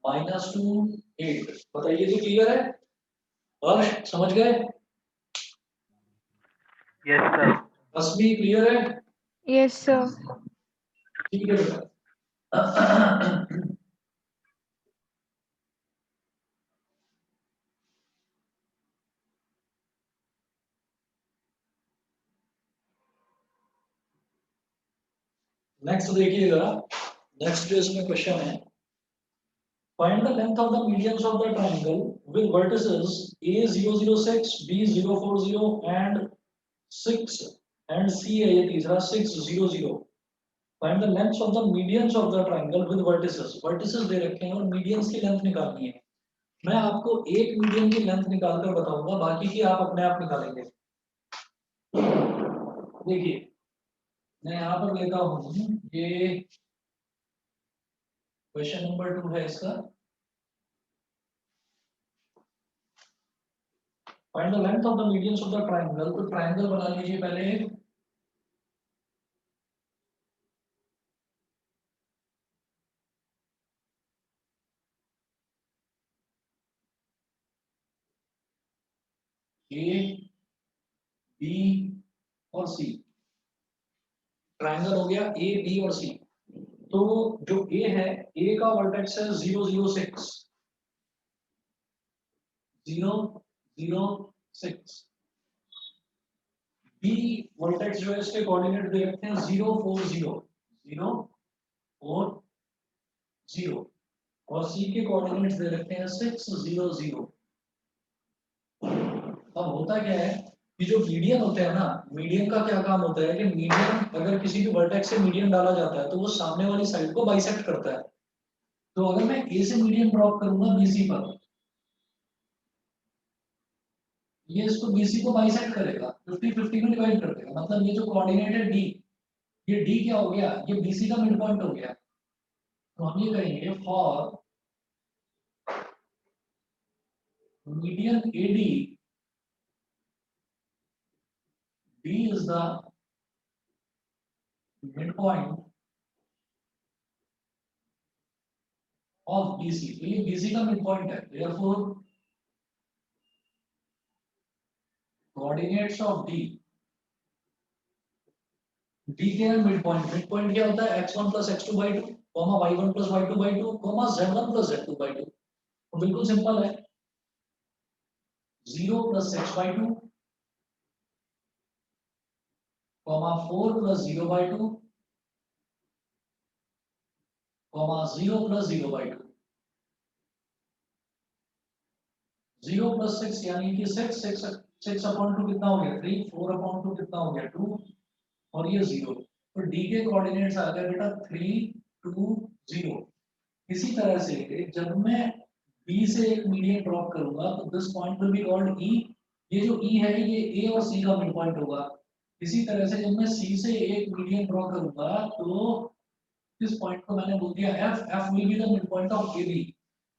-2 8। बताइए जी क्लियर है और समझ गए। Yes sir. बस भी क्लियर है। Yes, sir. ठीक है बेटा नेक्स्ट देखिएगा। नेक्स्ट जो इसमें क्वेश्चन है find the length of the medians of the triangle with vertices a006 b040 and 6 and c है ये तीसरा 600। Find the length of the medians of the triangle with vertices. Vertices दे रखे हैं और मीडियंस की लेंथ निकालनी है। मैं आपको एक मीडियन की लेंथ निकाल कर बताऊंगा, बाकी की आप अपने आप निकालेंगे। देखिए मैं यहाँ पर लेता हूँ ये क्वेश्चन नंबर 2 है इसका। Find the length of the medians of the triangle. तो ट्रायंगल बना लीजिए पहले। ए बी और सी, ट्रायंगल हो गया ए बी और सी। तो जो ए है, ए का वर्टेक्स है 006, 006। बी वर्टेक्स जो है इसके कोऑर्डिनेट दे रखे हैं 040, 040, और सी के कोऑर्डिनेट्स दे रखे हैं 600। अब होता क्या है कि जो मीडियन होते हैं ना, मीडियन का क्या काम होता है कि मीडियन अगर किसी भी वर्टेक्स से मीडियन डाला जाता है तो वो सामने वाली साइड को बाइसेक्ट करता है। तो अगर मैं ए से मीडियन ड्रॉप करूंगा बीसी पर, ये इसको बीसी को बाइसेक्ट करेगा, 50-50 में डिवाइड कर देगा। मतलब ये जो कोऑर्डिनेट है डी, ये डी क्या हो गया, ये बीसी का मिड पॉइंट हो गया। तो हम ये करेंगे for median AD, D is the mid point of BC. तो ये बीसी का मिड पॉइंट है, therefore coordinates of D, D के मिड पॉइंट क्या होता है x1 plus x2 by 2, y1 plus y2 by 2, z1 plus z2 by 2। तो बिल्कुल सिंपल है, 0 plus 6 by 2, 4 plus 0 by 2, 0 plus 0 by 2। 0 plus 6 यानी कि 6 upon 2 कितना हो गया 3, 4 upon 2 कितना हो गया 2, और ये 0। तो डी के कोऑर्डिनेट्स आ गए बेटा 3, 2, 0। इसी तरह से जब मैं बी से एक मीडियन ड्रॉप करूंगा तो this point will be called ई। ये जो ई है ये ए और सी का मिड पॉइंट होगा। इसी तरह से जब मैं सी से एक मीडियन ड्रॉ करूंगा तो इस पॉइंट को मैंने बोल दिया F, F will be the mid point of A B.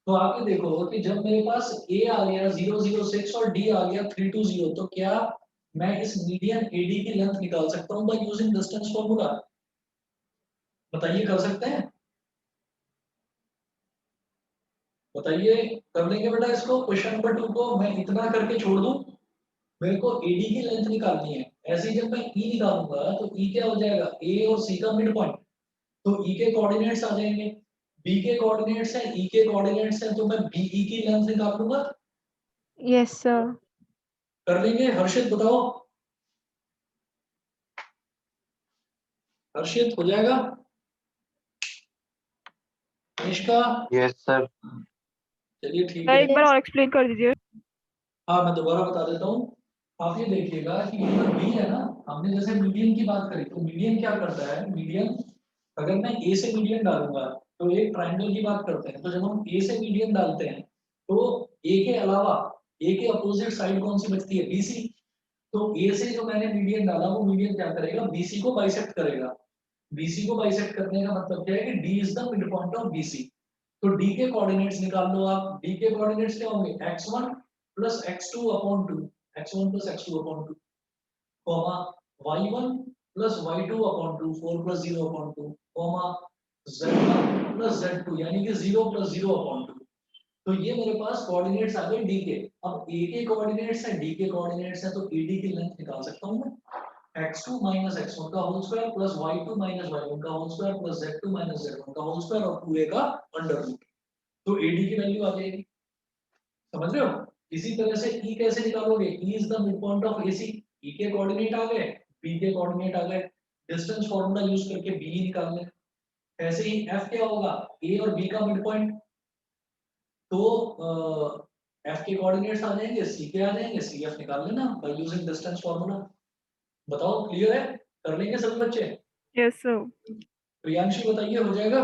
तो आगे देखो कि जब मेरे पास ए आ गया 006 और डी आ गया 320, तो क्या मैं इस मीडियन एडी की लेंथ निकाल सकता हूं बाय यूजिंग डिस्टेंस फार्मूला? बताइए, कर सकते हैं? बताइए, कर लेंगे बेटा इसको? क्वेश्चन नंबर 2 को मैं इतना करके छोड़ दूं, मेरे को एडी की लेंथ निकालनी है। ऐसे ही जब मैं ई निकालूंगा तो ई क्या हो जाएगा, ए और सी का मिड पॉइंट। तो ई के कोऑर्डिनेट्स आ जाएंगे, बी के कोऑर्डिनेट्स हैं, ई के कोऑर्डिनेट्स हैं, तो मैं बीई की लेंथ निकाल लूंगा। Yes, sir. कर लेंगे? हर्षित बताओ, हर्षित हो जाएगा? निष्का? Yes sir. चलिए ठीक सर है। एक बार और एक्सप्लेन कर दीजिए। हाँ, मैं दोबारा बता देता हूँ। आप ये देखिएगा कि ये जो बी है ना, हमने जैसे मीडियन की बात करी, तो मीडियन क्या करता है, मीडियन अगर मैं ए से मीडियन डालूंगा तो एक ट्रायंगल की बात करते हैं, तो जब हम ए से मीडियन डालते हैं तो ए के अलावा ए के अपोजिट साइड कौन सी बचती है, बीसी। तो ए से जो मैंने मीडियन डाला वो मीडियन क्या करेगा, बीसी को बाइसेक्ट करेगा। बीसी को बाइसेक्ट करने का मतलब क्या है कि D is the mid point of BC. तो डी के कोऑर्डिनेट्स निकाल लो आप। डी के कोऑर्डिनेट्स क्या होंगे, x1 plus x2 upon 2, x1 plus x2 upon 2, comma y1 plus y2 upon 2, 4 plus 0 upon 2, comma z1 plus z2 यानी कि 0 plus 0 upon 2। तो ये मेरे पास कोऑर्डिनेट्स आ गए डी के। अब ए के कोऑर्डिनेट्स है, डी के कोऑर्डिनेट्स है, तो एडी की लेंथ निकाल सकता हूं मैं, x2 minus x1 का whole square plus y2 minus y1 का whole square plus z2 minus z1 का होल स्क्वायर और पूरे का अंडर रूट। तो एडी की वैल्यू आ जाएगी, समझ रहे हो? इसी तरह से ई कैसे निकालोगे, E is the mid point of AC. E के कोऑर्डिनेट आ गए, बी के कोऑर्डिनेट आ गए, डिस्टेंस फार्मूला यूज करके बी निकाल लें। ऐसे ही एफ क्या होगा, ए और बी का मिड पॉइंट। तो एफ के कोऑर्डिनेट्स आ जाएंगे, सी के आ जाएंगे, सी एफ निकाल लेना बाय यूजिंग डिस्टेंस फार्मूला। बताओ, क्लियर है? कर लेंगे सभी बच्चे? Yes, sir. प्रियांशी बताइए, हो जाएगा?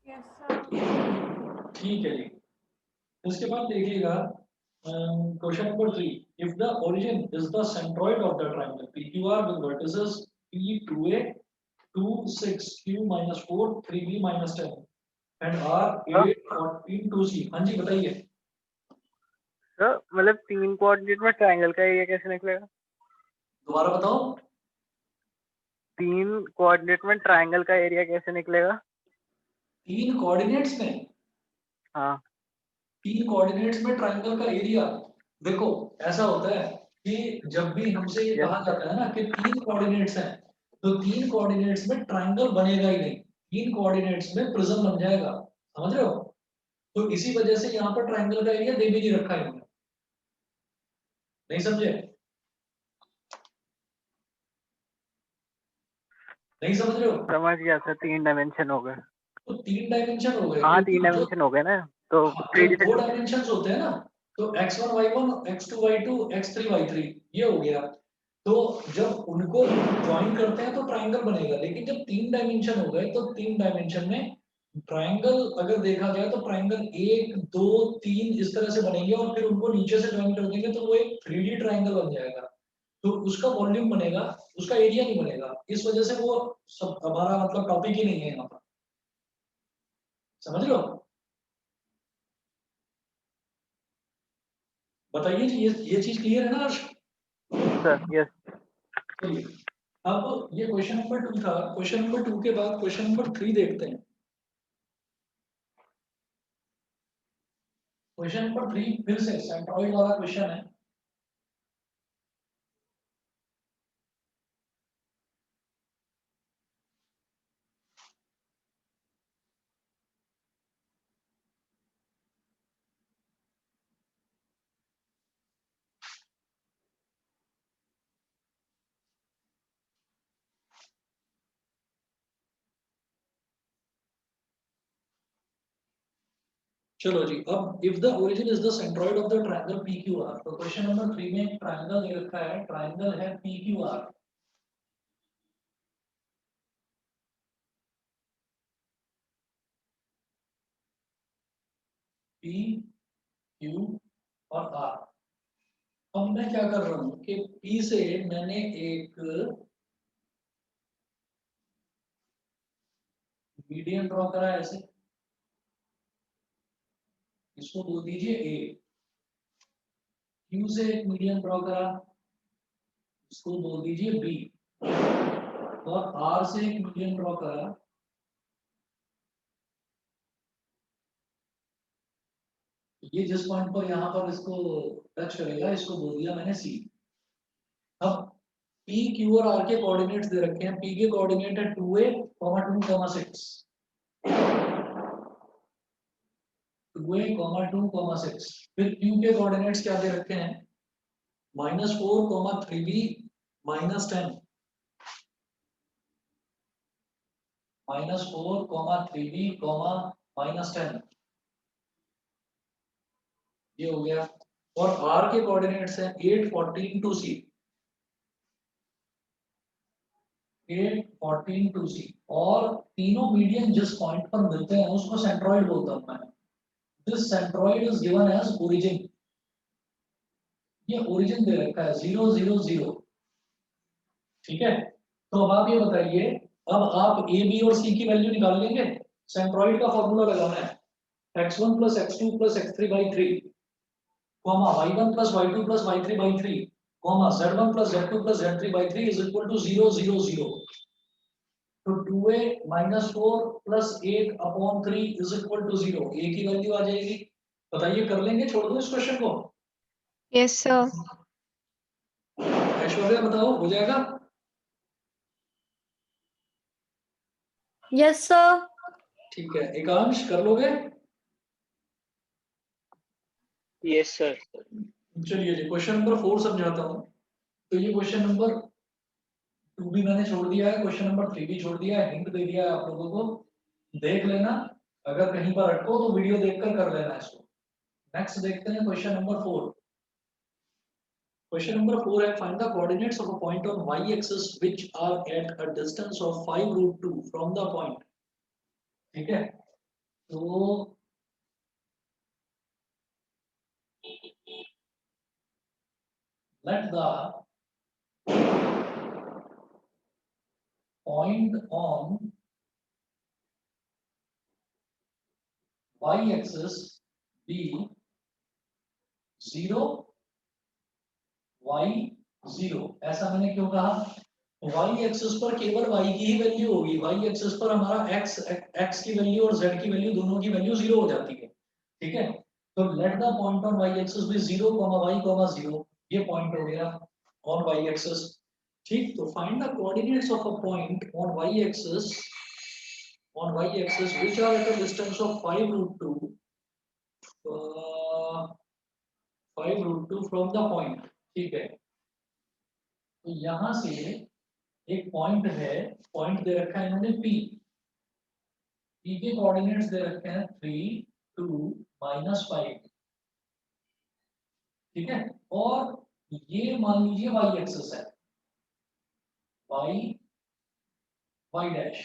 Yes, sir. ठीक है जी। उसके बाद देखिएगा question number 3, if the origin is the centroid of the triangle PQR with vertices P2A 2 6 Q minus 4 3B minus 10 and R 8 14 2C। हाँ जी बताइए। सर मतलब 3 कोऑर्डिनेट में ट्रायंगल का एरिया कैसे निकलेगा? दोबारा बताओ। 3 कोऑर्डिनेट में ट्रायंगल का एरिया कैसे निकलेगा? 3 कोऑर्डिनेट्स में? हाँ तीन कोऑर्डिनेट्स में ट्राइंगल का एरिया, देखो ऐसा होता है कि जब भी हमसे ये कहा जाता है ना कि तीन कोऑर्डिनेट्स हैं, तो तीन कोऑर्डिनेट्स में ट्राइंगल बनेगा ही नहीं, तीन कोऑर्डिनेट्स में प्रिज्म बन जाएगा, समझ रहे हो? तो इसी वजह से यहाँ पर ट्राइंगल का एरिया दे भी नहीं रखा है, नहीं समझे? नहीं समझ रहे हो? समझ गया सर, 3 डायमेंशन हो गए। तो 3 डायमेंशन हो गए। हाँ, क्योंकि 3 जो डायमेंशन हो गए ना, तो हाँ, 3D जो 2 डायमेंशंस होते हैं ना, तो x1 y1 x2 y2 x3 y3 ये हो गया। तो जब उनको ज्वाइन करते हैं तो ट्राइंगल बनेगा, लेकिन जब 3 डायमेंशन हो गए तो 3 डायमेंशन में ट्राइंगल अगर देखा जाए तो ट्राइंगल 1 2 3 इस तरह से बनेंगे और फिर उनको नीचे से ज्वाइन कर देंगे तो वो एक 3D ट्राइंगल बन जाएगा। तो उसका वॉल्यूम बनेगा, उसका एरिया नहीं बनेगा, इस वजह से वो सब हमारा मतलब टॉपिक ही नहीं है यहाँ पर, समझ लो। बताइए जी, ये चीज क्लियर है ना हर्ष? सर। यस। चलिए, अब ये क्वेश्चन नंबर 2 था। क्वेश्चन नंबर 2 के बाद क्वेश्चन नंबर 3 देखते हैं। क्वेश्चन नंबर 3 फिर से सेंट्रॉइड वाला क्वेश्चन है। चलो जी, अब if the origin is the centroid of the triangle PQR, तो क्वेश्चन नंबर 3 में एक ट्रायंगल दे रखा है, ट्रायंगल है PQR। P Q और R। अब मैं क्या कर रहा हूँ कि P से मैंने एक मीडियन ड्रॉ करा है ऐसे, इसको बोल दीजिए A। Q से एक मीडियन ड्रॉ करा, इसको बोल दीजिए B। और R से एक मीडियन ड्रॉ करा, ये जिस पॉइंट पर यहाँ पर इसको टच करेगा इसको बोल दिया मैंने C। अब P Q और R के कोऑर्डिनेट्स दे रखे हैं। P के कोऑर्डिनेट है 2a, 2, 6, 2a, 2, 6। फिर Q के कोऑर्डिनेट्स क्या दे रखे हैं? -4, 3b, -10, -4, 3b, -10, ये हो गया। और R के कोऑर्डिनेट्स हैं 8, 14, 2c, 8, 14, 2c। और तीनों मीडियन जिस पॉइंट पर मिलते हैं उसको सेंट्रॉइड बोलता हूं मैं। This centroid is given as origin. ये ओरिजिन दे रखा है 0, 0, 0। ठीक है, तो अब आप ये बताइए, अब आप ए बी और सी की वैल्यू निकाल लेंगे। सेंट्रॉइड का फॉर्मूला लगाना है x1 + x2 + x3/3, y1 + y2 + y3/3, z1 + z2 + z3/3 = 0, 0, 0। तो 2a - 4 + 8/3 = 0। a की वैल्यू आ जाएगी। बताइए, कर लेंगे? छोड़ दो इस क्वेश्चन को? Yes, sir. ऐश्वर्या बताओ, हो जाएगा? Yes sir. ठीक है, एकांश कर लोगे? Yes sir. चलिए जी, क्वेश्चन नंबर 4 समझाता हूँ। तो ये क्वेश्चन नंबर 2 भी मैंने छोड़ दिया है, क्वेश्चन नंबर 3 भी छोड़ दिया है, हिंट दे दिया है आप लोगों को, देख लेना। अगर कहीं पर अटको तो वीडियो देखकर कर लेना इसको। नेक्स्ट देखते हैं क्वेश्चन नंबर 4। क्वेश्चन नंबर 4 है, find the coordinates of a point on y axis which are at a distance of 5√2 from the point. ठीक है, तो let the point on y-axis be 0, y 0। ऐसा मैंने क्यों कहा? y एक्सिस पर केवल y की ही वैल्यू होगी। y एक्सिस पर हमारा x की वैल्यू और z की वैल्यू, दोनों की वैल्यू 0 हो जाती है। ठीक है, तो let the point on y axis be 0, y, 0, ये पॉइंट हो गया ऑन y एक्सिस। ठीक, तो find the coordinates of a point on y axis which are at a distance of 5 root 2 from the point। ठीक है, तो यहां से एक पॉइंट है, पॉइंट दे रखा है इन्होंने P के कोऑर्डिनेट्स दे रखे हैं 3, 2, -5। ठीक है, और ये मान लीजिए y एक्सिस है, y डैश,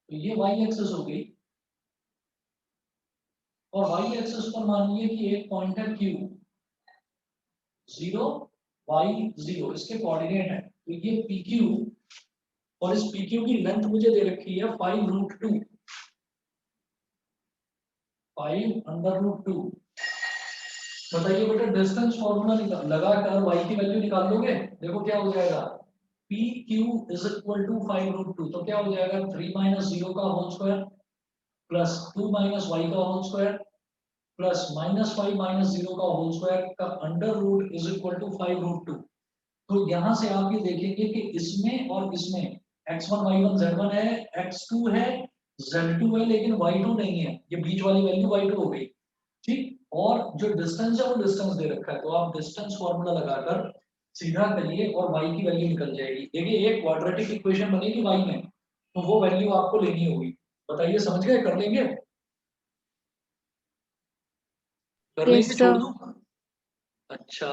तो ये y एक्सिस हो गई। और y एक्सिस पर मान लीजिए कि एक पॉइंट है Q, 0, y 0, इसके कोऑर्डिनेट है, तो ये PQ, और इस PQ की लेंथ मुझे दे रखी है 5√2, 5√2। बताइए बेटा, डिस्टेंस फॉर्मूला लगाकर y की वैल्यू निकाल दोगे? देखो क्या हो जाएगा, PQ इज इक्वल टू 5√2, तो क्या हो जाएगा 3 - 0 का होल स्क्वायर प्लस 2 - y का होल स्क्वायर प्लस -5 - 0 का होल स्क्वायर का under root is equal to 5√2। तो यहां से आप ये देखेंगे कि इसमें और इसमें x1 y1 z1 है, x2 है, z2 है, लेकिन y2 नहीं है, ये बीच वाली वैल्यू y2 हो गई। ठीक, और जो डिस्टेंस है वो डिस्टेंस दे रखा है, तो आप डिस्टेंस फॉर्मूला लगाकर सीधा करिए और y की वैल्यू निकल जाएगी। देखिए एक क्वाड्रेटिक इक्वेशन बनेगी y में, तो वो वैल्यू आपको लेनी होगी। बताइए, समझ गए? कर लेंगे? कर Yes, लेंगे, छोड़ sir. दूं? अच्छा,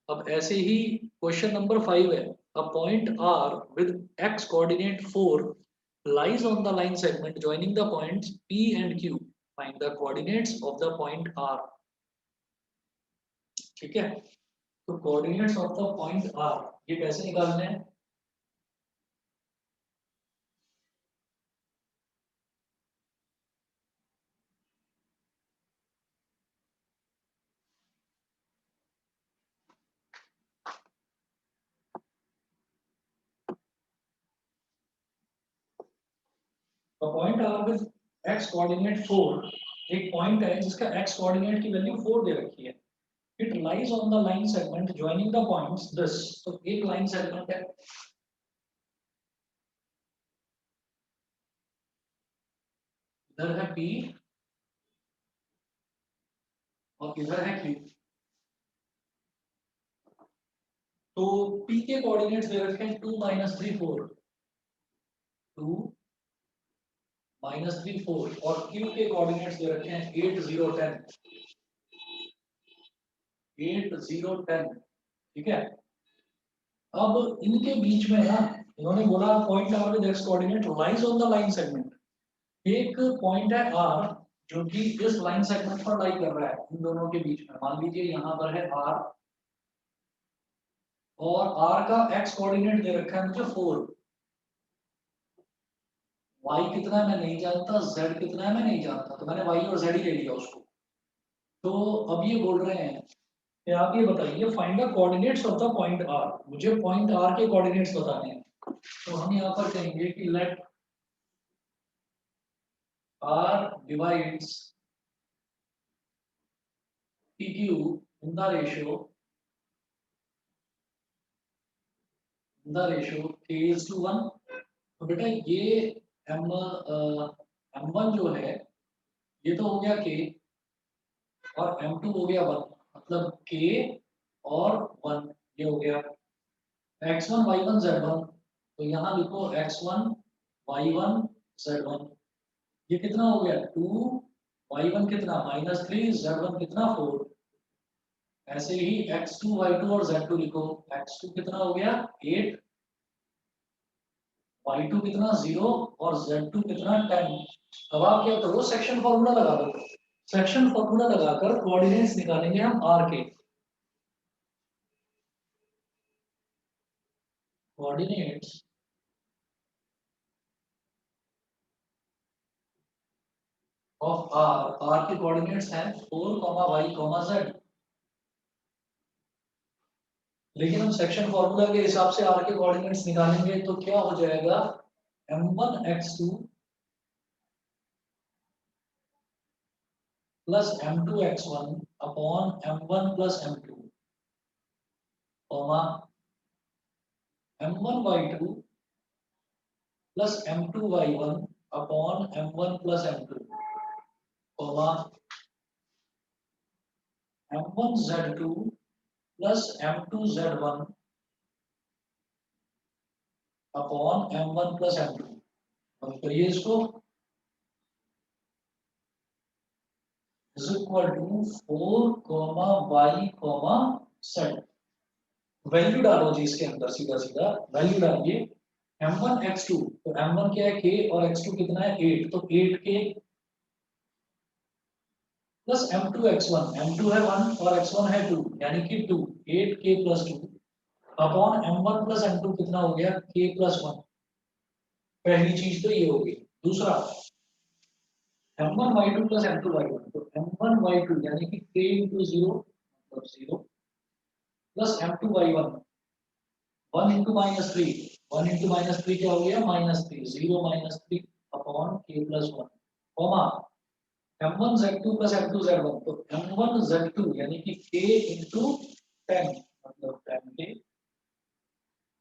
अब ऐसे ही क्वेश्चन नंबर 5 है। A point R with x coordinate 4 lies on the line segment joining the points P and Q. Find the coordinates of the point R. ठीक है, तो coordinates of the point R ये कैसे निकालने हैं? A point R with x coordinate 4, एक point है जिसका x कोऑर्डिनेट की वैल्यू 4 दे रखी है। It lies on the line segment joining the points this, तो एक लाइन सेगमेंट है, इधर है P और इधर है Q। तो P के कोऑर्डिनेट्स दे रखे हैं 2 - 3 4, 2 - 3 4, और Q के कोऑर्डिनेट्स दे रखे हैं 8 0 10, 8 0 10। ठीक है, अब इनके बीच में ना इन्होंने बोला point R with x coordinate lies on the line segment. एक पॉइंट है R जो कि इस लाइन सेगमेंट पर लाई कर रहा है, इन दोनों के बीच में मान लीजिए यहाँ पर है R, और R का x कोऑर्डिनेट दे रखा है मुझे 4, y कितना है मैं नहीं जानता, z कितना है मैं नहीं जानता, तो मैंने y और z ही ले लिया उसको। तो अब ये बोल रहे हैं कि आप ये बताइए find the coordinates of the point R, मुझे पॉइंट R के कोऑर्डिनेट्स बताने हैं। तो हम यहाँ पर कहेंगे कि late R divides PQ in the ratio k:1। तो बेटा ये m1 जो है ये तो हो गया k, और m2 हो गया 1, मतलब k और 1 ये हो गया। x1 y1 z1, तो यहाँ लिखो x1 y1 z1, ये कितना हो गया 2, y1 कितना -3, z1 कितना 4। ऐसे ही x2 y2 और z2 लिखो, x2 कितना हो गया 8, y2 कितना 0 और z2 कितना 10। अब आप क्या करो, सेक्शन फॉर्मूला लगा दो। सेक्शन फॉर्मूला लगाकर कोऑर्डिनेट्स निकालेंगे हम r के। कोऑर्डिनेट्स ऑफ r के कोऑर्डिनेट्स हैं 4, y, z। लेकिन हम सेक्शन फॉर्मूला के हिसाब से r के कोऑर्डिनेट्स निकालेंगे तो क्या हो जाएगा, m1 x2 plus m2x1 upon m1 plus m2 comma m1y2 plus m2y1 upon m1 plus m2 comma m1z2 plus m2z1 upon m1 plus m2। अब करिए इसको, is equal to 4 comma y comma z। Value डालो जी इसके अंदर, सीधा सीधा value डालिए। m1 x2, तो m1 क्या है k और x2 कितना है 8, तो 8k plus m2 x1, m2 है 1 और x1 है 2 यानी कि 2, 8k plus 2 upon m1 plus m2 कितना हो गया k प्लस 1। पहली चीज तो ये होगी। दूसरा m1 y2 plus m2 y1, तो m1 y2 यानी कि k इंटू 0 मतलब 0 plus m2 y1 1 into minus 3, 1 into minus 3 क्या हो गया -3, 0 -3 upon k plus 1 comma m1 z2 plus m2 z1, तो m1 z2 यानी कि k इंटू 10 मतलब 10k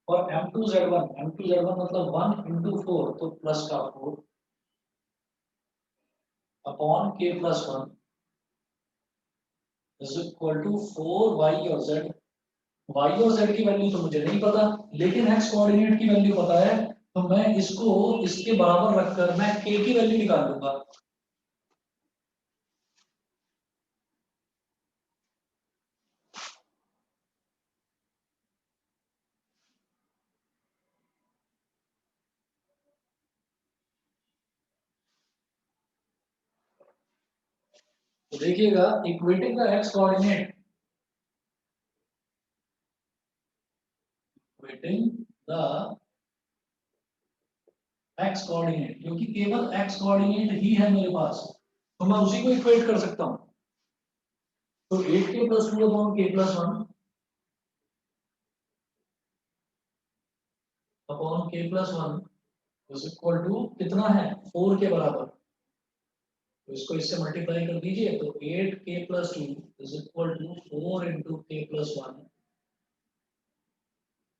और m2 z1 मतलब 1 इंटू 4 तो प्लस का 4 upon k plus 1 is equal to 4y और z। y और z की वैल्यू तो मुझे नहीं पता, लेकिन x कोऑर्डिनेट की वैल्यू पता है, तो मैं इसको इसके बराबर रखकर मैं k की वैल्यू निकाल लूंगा। तो देखिएगा equating the x coordinate, equating the x coordinate, क्योंकि केवल x कोऑर्डिनेट ही है मेरे पास, तो मैं उसी को इक्वेट कर सकता हूं। तो 8k plus 2 upon k plus 1 upon k plus 1 is equal to कितना है 4 के बराबर। तो इसको इससे मल्टीप्लाई कर दीजिए, तो 8k plus 2 is equal to 4 into k plus 1।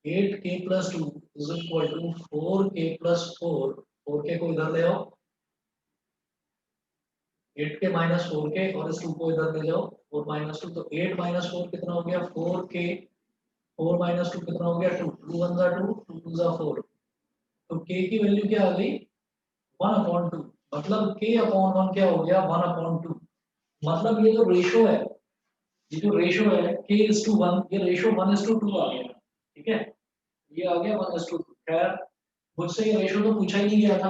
8k plus 2 is equal to 4k plus 4, 4k को इधर ले आओ, 8k माइनस 4k और इस 2 को इधर ले जाओ, 4 माइनस 2, तो 8 माइनस 4 कितना हो गया 4k, 4 माइनस 2 कितना हो गया 2, 2 1 जा 2, 2 2 जा 4, तो k की वैल्यू क्या आ गई 1 अपॉन 2, मतलब k अपॉन 1 क्या हो गया 1 अपॉन 2। मतलब ये जो रेशो है, ये जो रेशो है k इज टू 1, ये रेशो 1 इज टू 2 आ गया। ठीक है, ये आ गया 1 इज टू 2। खैर मुझसे ये रेशो तो पूछा ही नहीं गया था,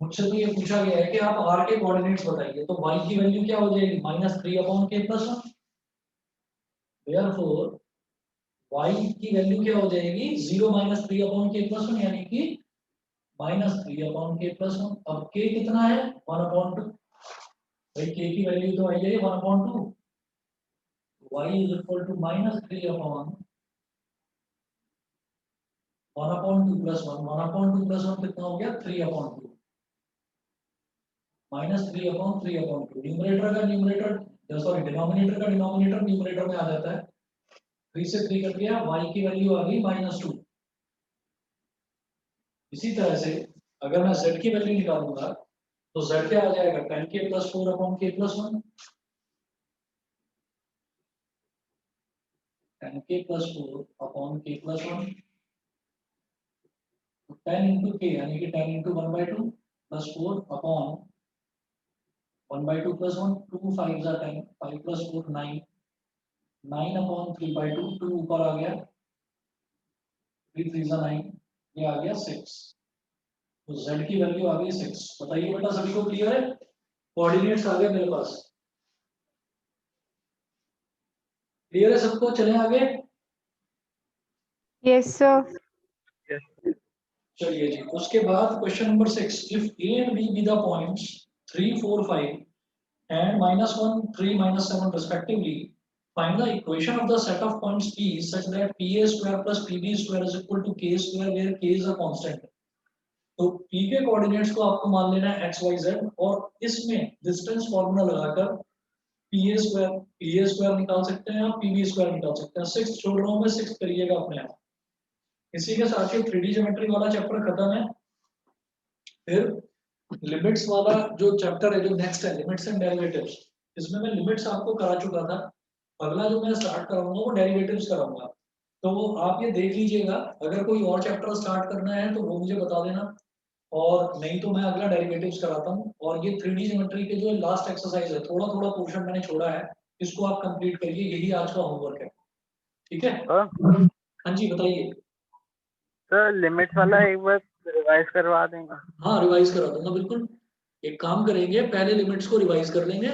मुझसे तो ये पूछा गया है कि आप r के कोऑर्डिनेट्स बताइए, तो y की वैल्यू क्या हो जाएगी -3 upon k plus 1। Therefore y की वैल्यू क्या हो जाएगी 0 -3 अपॉन k प्लस 1 यानी कि -3 अपॉन k प्लस 1। अब k कितना है 1 अपॉन 2, भाई k की वैल्यू तो आई है 1 upon 2, y is equal to -3 upon 1 upon 2 plus 1, 1 upon 2 plus 1 कितना हो गया 3 अपॉन 2, -3 अपॉन 3 अपॉन 2। न्यूमरेटर का न्यूमरेटर, सॉरी डिनोमिनेटर का डिनोमिनेटर न्यूमरेटर में आ जाता है, 3 से 3 कट गया, y की वैल्यू आ गई -2। इसी तरह से अगर मैं z की वैल्यू निकालूंगा तो z क्या आ जाएगा 10k plus 4 upon k plus 1, 10k plus 4 upon k plus 1, 10 into k यानी कि 10 इंटू 1/2 प्लस 4 अपॉन 1/2 प्लस 1, 2 5 जा 10, 5 प्लस 4 9, 9 अपॉन 3/2, 2 ऊपर आ गया, 3 3 जा 9, ये आ गया 6। तो z की वैल्यू आ गई 6। बताइए बेटा सभी को क्लियर है, कोऑर्डिनेट्स आ गए मेरे पास, क्लियर है सबको, चलें आगे। Yes, sir. Yes. चलिए जी, उसके बाद question number 6, if a and b be the points 3 4 5 and -1 3 -7 respectively, find the equation of the set of points p such that pa square plus pb square is equal to k square where k is a constant। तो p के coordinates को आपको मान लेना है x y z, और इसमें distance formula लगाकर पी ए स्क्वायर निकाल सकते हैं आप, पी बी स्क्वायर निकाल सकते हैं। 6 छोड़ रहा हूँ मैं, 6 करिएगा अपने आप। इसी के साथ ही 3D ज्योमेट्री वाला चैप्टर खत्म है। फिर लिमिट्स वाला जो चैप्टर है, जो नेक्स्ट है, लिमिट्स एंड डेरिवेटिव्स, इसमें मैं लिमिट्स आपको करा चुका था। अगला जो मैं स्टार्ट कराऊंगा वो डेरिवेटिव्स कराऊंगा। तो आप ये देख लीजिएगा, अगर कोई और चैप्टर स्टार्ट करना है तो वो मुझे बता देना, और नहीं तो मैं अगला डेरिवेटिव्स कराता हूँ। और ये 3D ज्योमेट्री के जो लास्ट एक्सरसाइज है, थोड़ा थोड़ा पोर्शन मैंने छोड़ा है, इसको आप कंप्लीट करिए, यही आज का होमवर्क है। ठीक है? सर हाँ जी, बताइए। सर लिमिट्स वाला एक बार रिवाइज करवा देंगे। हाँ, रिवाइज करा दूंगा बिल्कुल। एक काम करेंगे, पहले लिमिट्स को रिवाइज कर लेंगे,